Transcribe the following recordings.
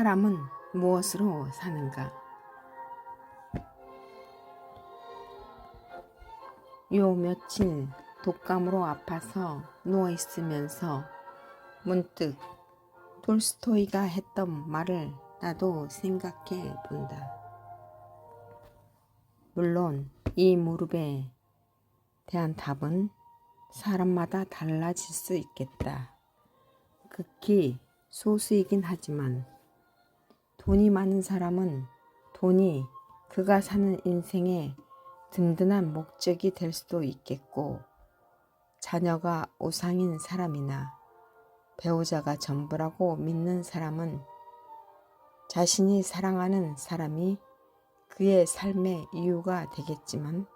사람은 무엇으로 사는가? 요 며칠 독감으로 아파서 누워있으면서 문득 톨스토이가 했던 말을 나도 생각해 본다. 물론 이 무릎에 대한 답은 사람마다 달라질 수 있겠다. 극히 소수이긴 하지만 돈이 많은 사람은 돈이 그가 사는 인생의 든든한 목적이 될 수도 있겠고, 자녀가 우상인 사람이나 배우자가 전부라고 믿는 사람은 자신이 사랑하는 사람이 그의 삶의 이유가 되겠지만,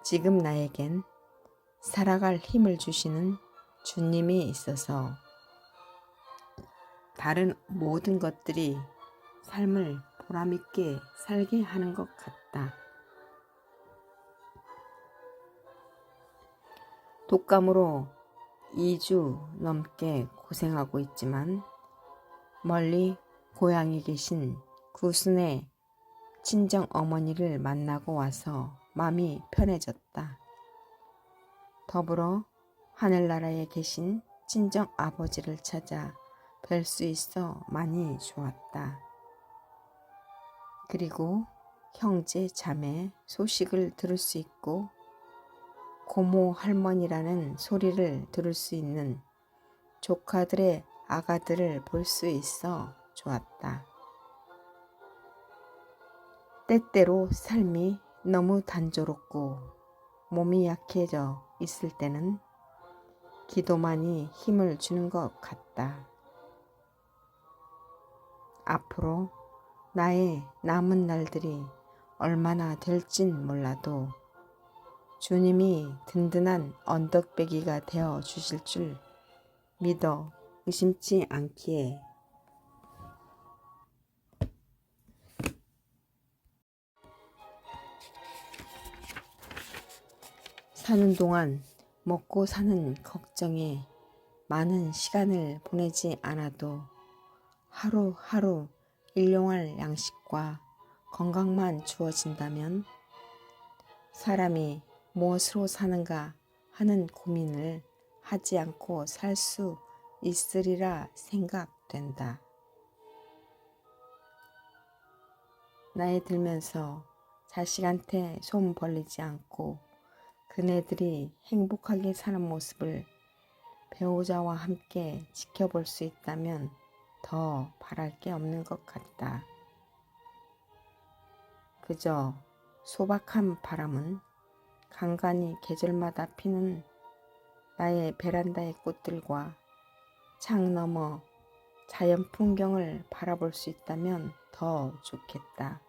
지금 나에겐 살아갈 힘을 주시는 주님이 있어서 다른 모든 것들이 삶을 보람있게 살게 하는 것 같다. 독감으로 2주 넘게 고생하고 있지만 멀리 고향에 계신 구순의 친정 어머니를 만나고 와서 마음이 편해졌다. 더불어 하늘나라에 계신 친정 아버지를 찾아 뵐 수 있어 많이 좋았다. 그리고 형제 자매 소식을 들을 수 있고 고모 할머니라는 소리를 들을 수 있는 조카들의 아가들을 볼 수 있어 좋았다. 때때로 삶이 너무 단조롭고 몸이 약해져 있을 때는 기도만이 힘을 주는 것 같다. 앞으로 나의 남은 날들이 얼마나 될진 몰라도 주님이 든든한 언덕배기가 되어 주실 줄 믿어 의심치 않기에 사는 동안 먹고 사는 걱정에 많은 시간을 보내지 않아도 하루하루 일용할 양식과 건강만 주어진다면 사람이 무엇으로 사는가 하는 고민을 하지 않고 살 수 있으리라 생각된다. 나이 들면서 자식한테 손 벌리지 않고 그네들이 행복하게 사는 모습을 배우자와 함께 지켜볼 수 있다면 더 바랄 게 없는 것 같다. 그저 소박한 바람은 간간히 계절마다 피는 나의 베란다의 꽃들과 창 너머 자연 풍경을 바라볼 수 있다면 더 좋겠다.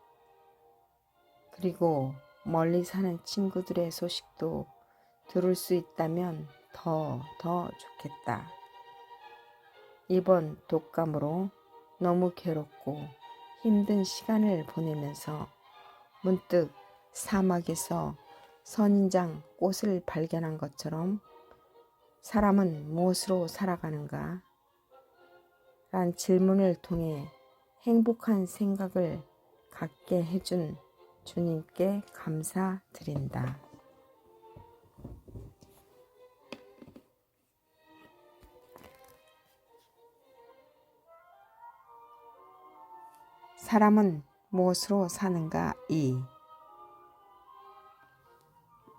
그리고 멀리 사는 친구들의 소식도 들을 수 있다면 더 좋겠다. 이번 독감으로 너무 괴롭고 힘든 시간을 보내면서 문득 사막에서 선인장 꽃을 발견한 것처럼 사람은 무엇으로 살아가는가? 란 질문을 통해 행복한 생각을 갖게 해준 주님께 감사드린다. 사람은 무엇으로 사는가?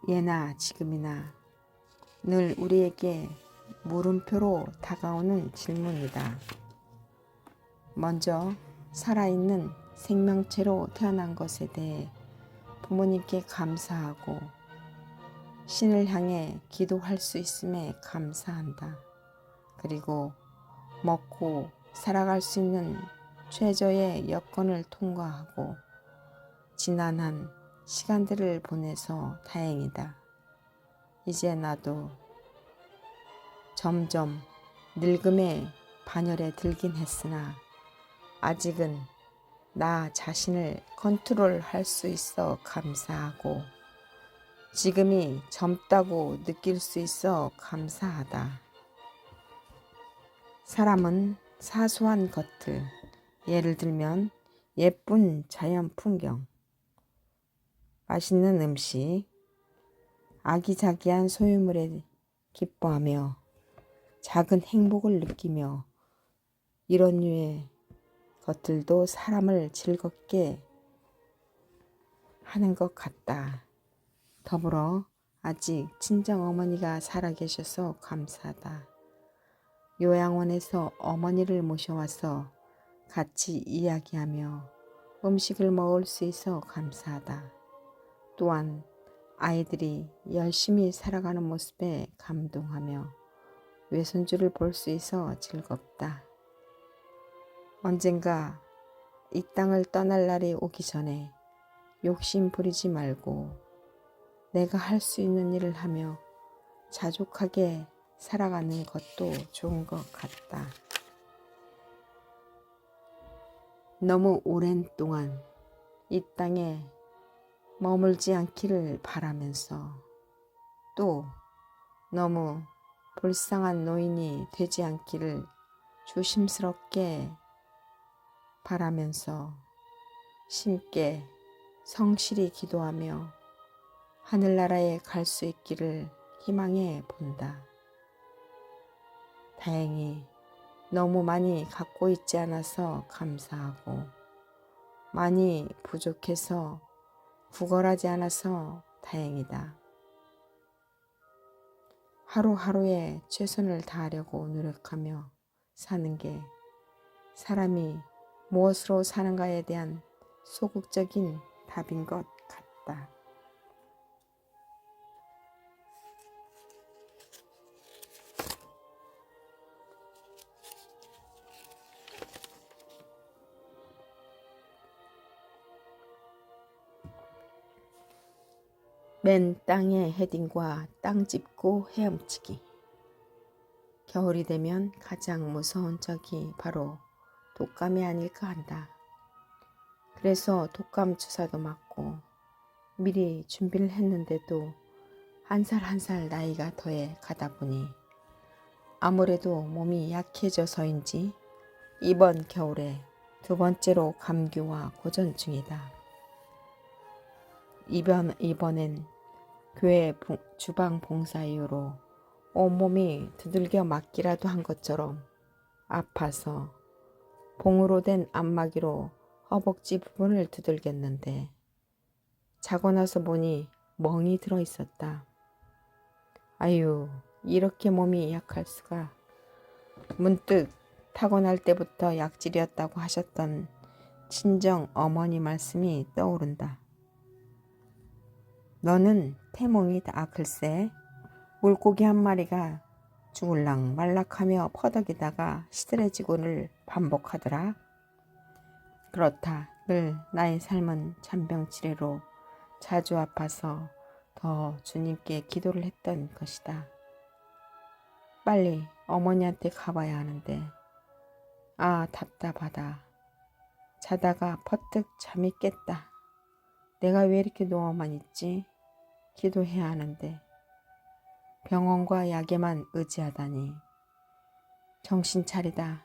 예나 지금이나 늘 우리에게 물음표로 다가오는 질문이다. 먼저 살아있는 생명체로 태어난 것에 대해 부모님께 감사하고 신을 향해 기도할 수 있음에 감사한다. 그리고 먹고 살아갈 수 있는 최저의 여건을 통과하고 지난한 시간들을 보내서 다행이다. 이제 나도 점점 늙음의 반열에 들긴 했으나 아직은 나 자신을 컨트롤할 수 있어 감사하고 지금이 젊다고 느낄 수 있어 감사하다. 사람은 사소한 것들, 예를 들면 예쁜 자연 풍경, 맛있는 음식, 아기자기한 소유물에 기뻐하며 작은 행복을 느끼며 이런 류의 것들도 사람을 즐겁게 하는 것 같다. 더불어 아직 친정어머니가 살아계셔서 감사하다. 요양원에서 어머니를 모셔와서 같이 이야기하며 음식을 먹을 수 있어 감사하다. 또한 아이들이 열심히 살아가는 모습에 감동하며 외손주를 볼 수 있어 즐겁다. 언젠가 이 땅을 떠날 날이 오기 전에 욕심 부리지 말고 내가 할 수 있는 일을 하며 자족하게 살아가는 것도 좋은 것 같다. 너무 오랜 동안 이 땅에 머물지 않기를 바라면서 또 너무 불쌍한 노인이 되지 않기를 조심스럽게 바라면서 심께 성실히 기도하며 하늘나라에 갈 수 있기를 희망해 본다. 다행히 너무 많이 갖고 있지 않아서 감사하고 많이 부족해서 구걸하지 않아서 다행이다. 하루하루에 최선을 다하려고 노력하며 사는 게 사람이 무엇으로 사는가에 대한 소극적인 답인 것 같다. 맨 땅에 헤딩과 땅 짚고 헤엄치기. 겨울이 되면 가장 무서운 적이 바로 독감이 아닐까 한다. 그래서 독감 주사도 맞고 미리 준비를 했는데도 한 살 한 살 나이가 더해 가다 보니 아무래도 몸이 약해져서인지 이번 겨울에 두 번째로 감기와 고전 중이다. 이번엔 교회 주방 봉사 이후로 온몸이 두들겨 맞기라도 한 것처럼 아파서 봉으로 된 안마기로 허벅지 부분을 두들겼는데 자고 나서 보니 멍이 들어 있었다. 아유, 이렇게 몸이 약할 수가. 문득 타고날 때부터 약질이었다고 하셨던 친정 어머니 말씀이 떠오른다. 너는 태몽이다. 글쎄 물고기 한 마리가 죽을락 말락하며 퍼덕이다가 시들해지고를 반복하더라. 그렇다. 늘 나의 삶은 잔병치레로 자주 아파서 더 주님께 기도를 했던 것이다. 빨리 어머니한테 가봐야 하는데 아 답답하다. 자다가 퍼뜩 잠이 깼다. 내가 왜 이렇게 누워만 있지? 기도해야 하는데 병원과 약에만 의지하다니. 정신 차리다.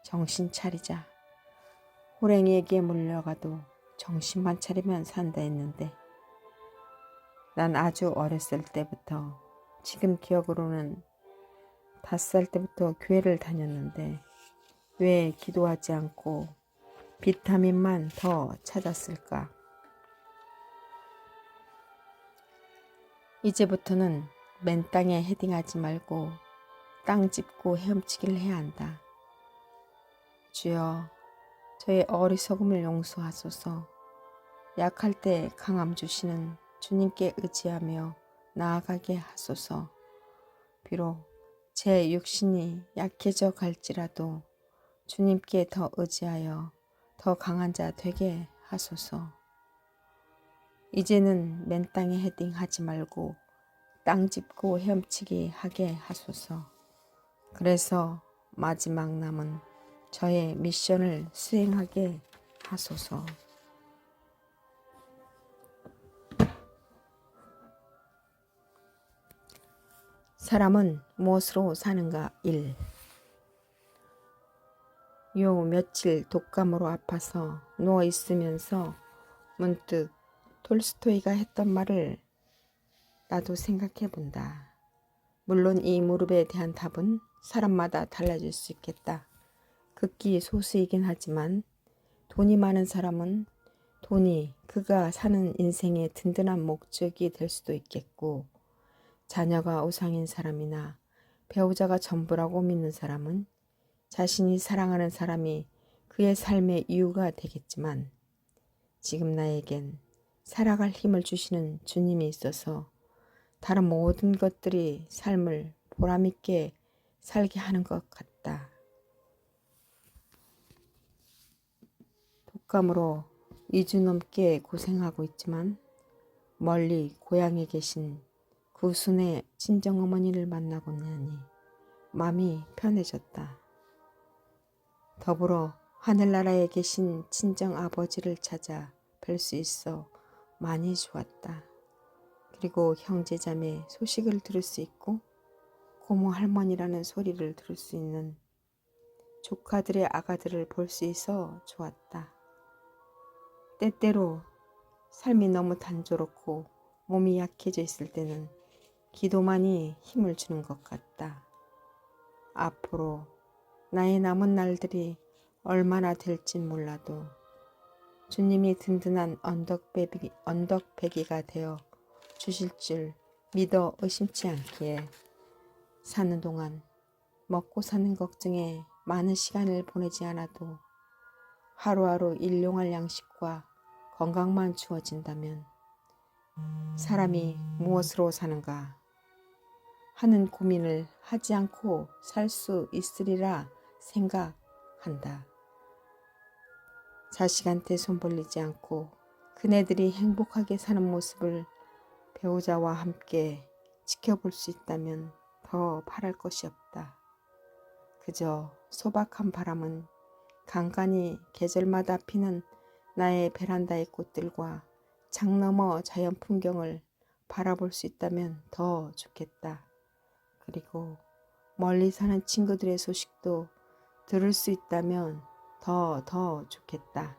정신 차리자. 호랭이에게 물려가도 정신만 차리면 산다 했는데 난 아주 어렸을 때부터 지금 기억으로는 5살 때부터 교회를 다녔는데 왜 기도하지 않고 비타민만 더 찾았을까? 이제부터는 맨 땅에 헤딩하지 말고 땅 짚고 헤엄치기를 해야 한다. 주여, 저의 어리석음을 용서하소서. 약할 때 강함 주시는 주님께 의지하며 나아가게 하소서. 비록 제 육신이 약해져 갈지라도 주님께 더 의지하여 더 강한 자 되게 하소서. 이제는 맨 땅에 헤딩하지 말고 땅 짚고 헤엄치기 하게 하소서. 그래서 마지막 남은 저의 미션을 수행하게 하소서. 사람은 무엇으로 사는가? 1. 요 며칠 독감으로 아파서 누워 있으면서 문득 톨스토이가 했던 말을 나도 생각해 본다. 물론 이 무릎에 대한 답은 사람마다 달라질 수 있겠다. 극히 소수이긴 하지만 돈이 많은 사람은 돈이 그가 사는 인생의 든든한 목적이 될 수도 있겠고, 자녀가 우상인 사람이나 배우자가 전부라고 믿는 사람은 자신이 사랑하는 사람이 그의 삶의 이유가 되겠지만, 지금 나에겐 살아갈 힘을 주시는 주님이 있어서 다른 모든 것들이 삶을 보람있게 살게 하는 것 같다. 독감으로 2주 넘게 고생하고 있지만 멀리 고향에 계신 구순의 친정어머니를 만나고 나니 마음이 편해졌다. 더불어 하늘나라에 계신 친정아버지를 찾아 뵐 수 있어 많이 좋았다. 그리고 형제자매 소식을 들을 수 있고 고모 할머니라는 소리를 들을 수 있는 조카들의 아가들을 볼 수 있어 좋았다. 때때로 삶이 너무 단조롭고 몸이 약해져 있을 때는 기도만이 힘을 주는 것 같다. 앞으로 나의 남은 날들이 얼마나 될진 몰라도 주님이 든든한 언덕배기가 되어 주실 줄 믿어 의심치 않기에 사는 동안 먹고 사는 걱정에 많은 시간을 보내지 않아도 하루하루 일용할 양식과 건강만 주어진다면 사람이 무엇으로 사는가 하는 고민을 하지 않고 살 수 있으리라 생각한다. 자식한테 손 벌리지 않고 그네들이 행복하게 사는 모습을 배우자와 함께 지켜볼 수 있다면 더 바랄 것이 없다. 그저 소박한 바람은 간간히 계절마다 피는 나의 베란다의 꽃들과 장 너머 자연 풍경을 바라볼 수 있다면 더 좋겠다. 그리고 멀리 사는 친구들의 소식도 들을 수 있다면 더 좋겠다.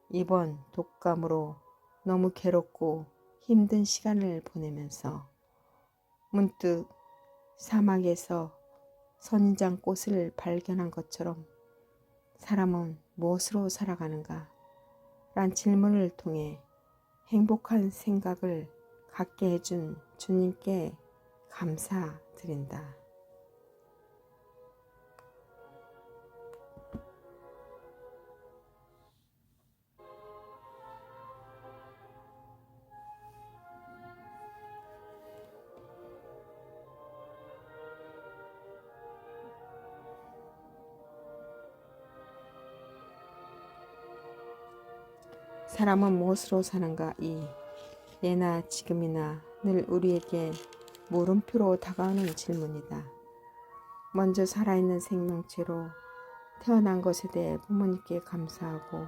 이번 독감으로 너무 괴롭고 힘든 시간을 보내면서 문득 사막에서 선인장 꽃을 발견한 것처럼 사람은 무엇으로 살아가는가? 란 질문을 통해 행복한 생각을 갖게 해준 주님께 감사드린다. 사람은 무엇으로 사는가? 이 예나 지금이나 늘 우리에게 물음표로 다가오는 질문이다. 먼저 살아있는 생명체로 태어난 것에 대해 부모님께 감사하고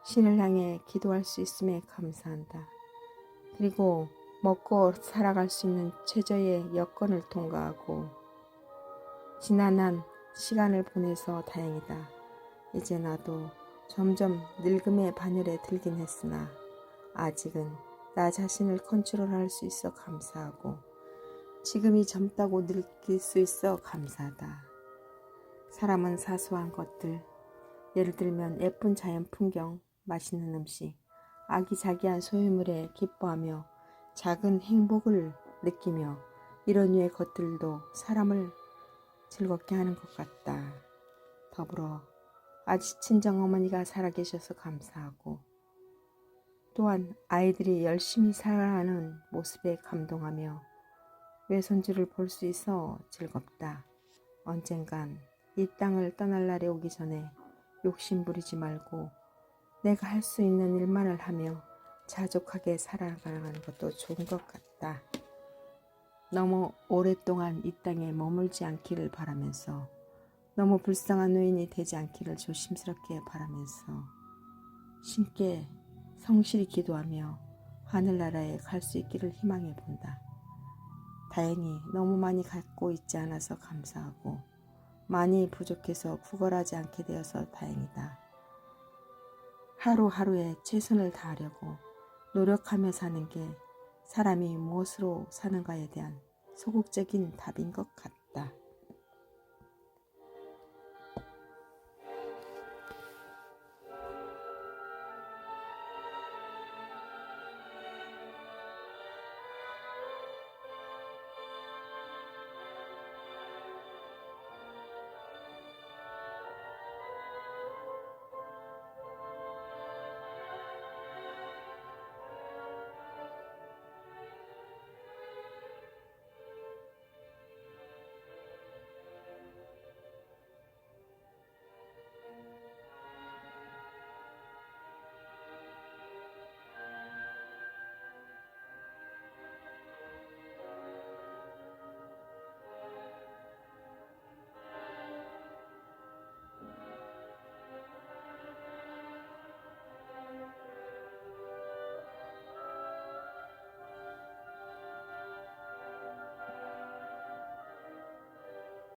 신을 향해 기도할 수 있음에 감사한다. 그리고 먹고 살아갈 수 있는 최저의 여건을 통과하고 지난한 시간을 보내서 다행이다. 이제 나도 점점 늙음의 반열에 들긴 했으나 아직은 나 자신을 컨트롤할 수 있어 감사하고 지금이 젊다고 느낄 수 있어 감사하다. 사람은 사소한 것들, 예를 들면 예쁜 자연 풍경, 맛있는 음식, 아기자기한 소유물에 기뻐하며 작은 행복을 느끼며 이런 류의 것들도 사람을 즐겁게 하는 것 같다. 더불어 아직 친정어머니가 살아계셔서 감사하고 또한 아이들이 열심히 살아가는 모습에 감동하며 외손주를 볼 수 있어 즐겁다. 언젠간 이 땅을 떠날 날이 오기 전에 욕심 부리지 말고 내가 할 수 있는 일만을 하며 자족하게 살아가는 것도 좋은 것 같다. 너무 오랫동안 이 땅에 머물지 않기를 바라면서 너무 불쌍한 노인이 되지 않기를 조심스럽게 바라면서 신께 성실히 기도하며 하늘나라에 갈 수 있기를 희망해 본다. 다행히 너무 많이 갖고 있지 않아서 감사하고 많이 부족해서 구걸하지 않게 되어서 다행이다. 하루하루에 최선을 다하려고 노력하며 사는 게 사람이 무엇으로 사는가에 대한 소극적인 답인 것 같다.